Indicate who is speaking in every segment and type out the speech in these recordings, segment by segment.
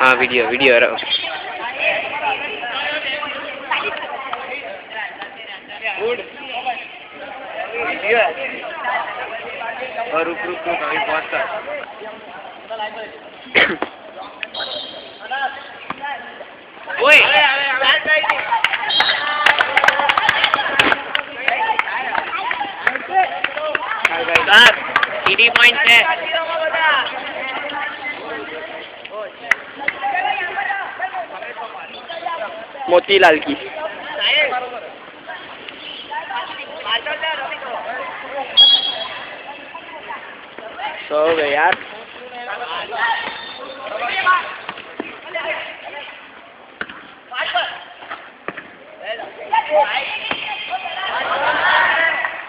Speaker 1: हाँ video video रहो। और रुक रुक रुक अभी बहुत कर। ओए सर 3 पॉइंट है। मोतीलाल की सो हो गए यार।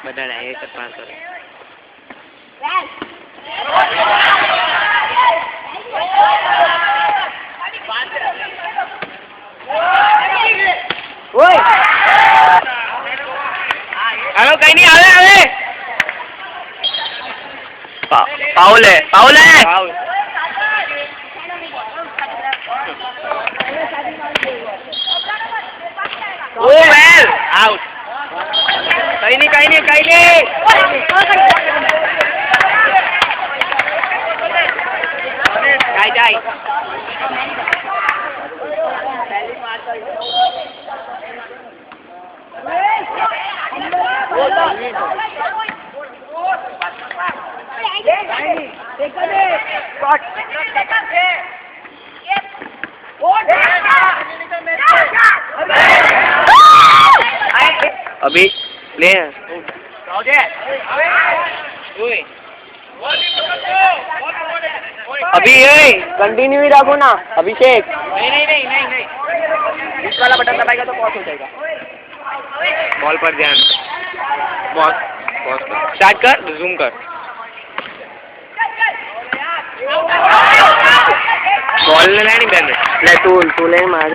Speaker 1: बता रहा है 500। ओए हेलो कहीं नहीं आवे आवे। फाउल है फाउल है। ओ वेल आउट। कहीं नहीं कहीं नहीं कहीं नहीं। जाए जाए अभी ले अभी कंटिन्यू ही रखो ना अभिषेक। नहीं नहीं नहीं नहीं नहीं इस वाला बटन दबाएगा तो पॉज हो जाएगा। बॉल पर ध्यान। पॉज पॉज स्टार्ट कर जूम कर। बॉल ले नहीं करने ले तू ले मार।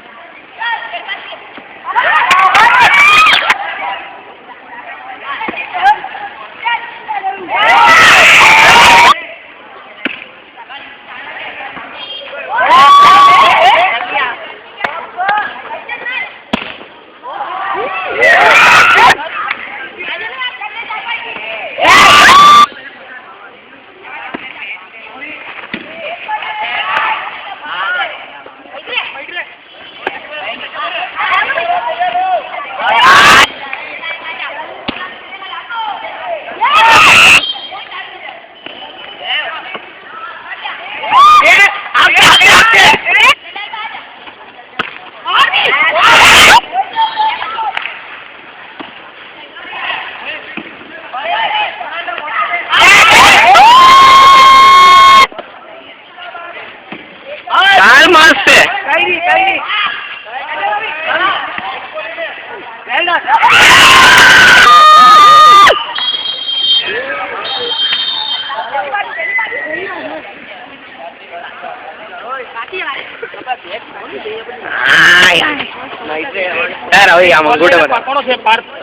Speaker 1: यार अभी हम गुड बता कौन से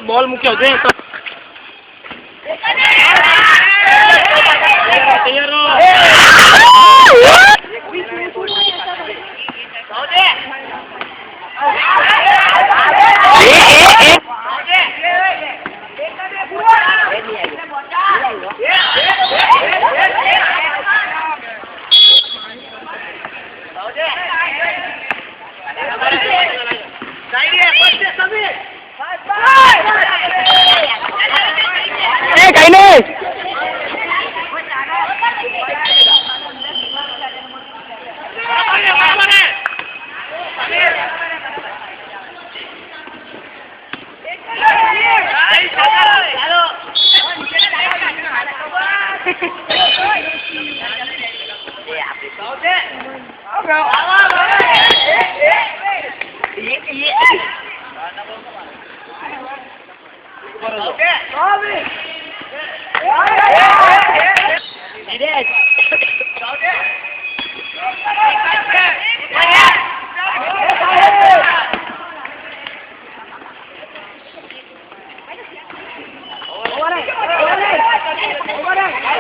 Speaker 1: बॉल मुक्यो છે તો तैयार हो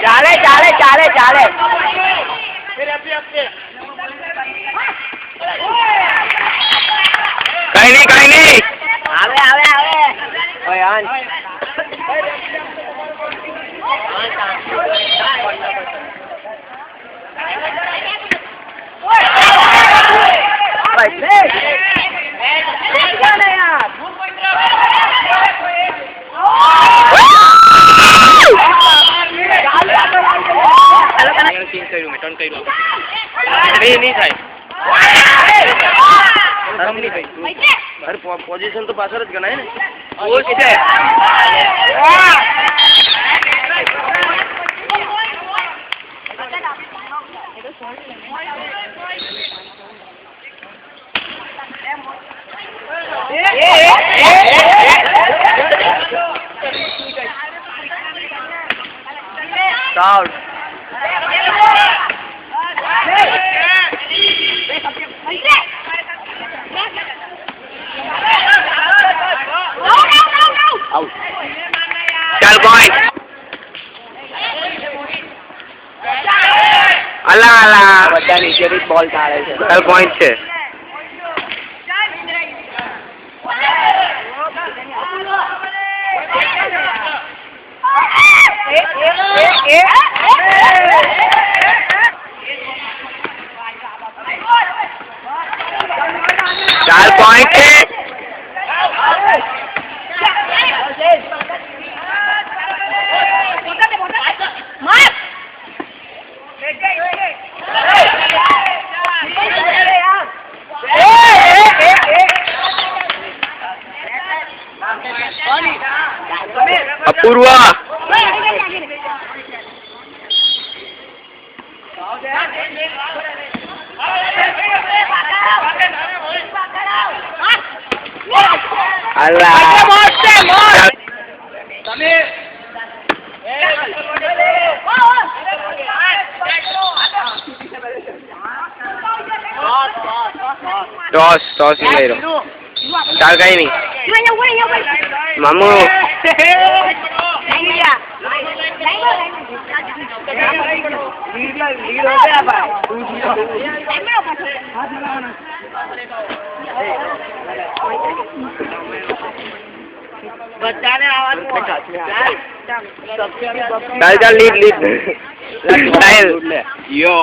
Speaker 1: चाले चाले चाले चाले કઈ નહીં.
Speaker 2: આવે આવે આવે.
Speaker 1: ઓય આન. પોઝિશન તો પાછળ જ ગણાય ને. Out. Out. Chal point. અલા અલા બધા નીચેથી બોલ તાળે છે. ચલ પોઈન્ટ છે. ચાર પોઈન્ટ છે. અપૂર્વા ટોસ લઈ રહ્યો. ચાલ કઈ નહીં મામુ. ચાલ લીડ યો.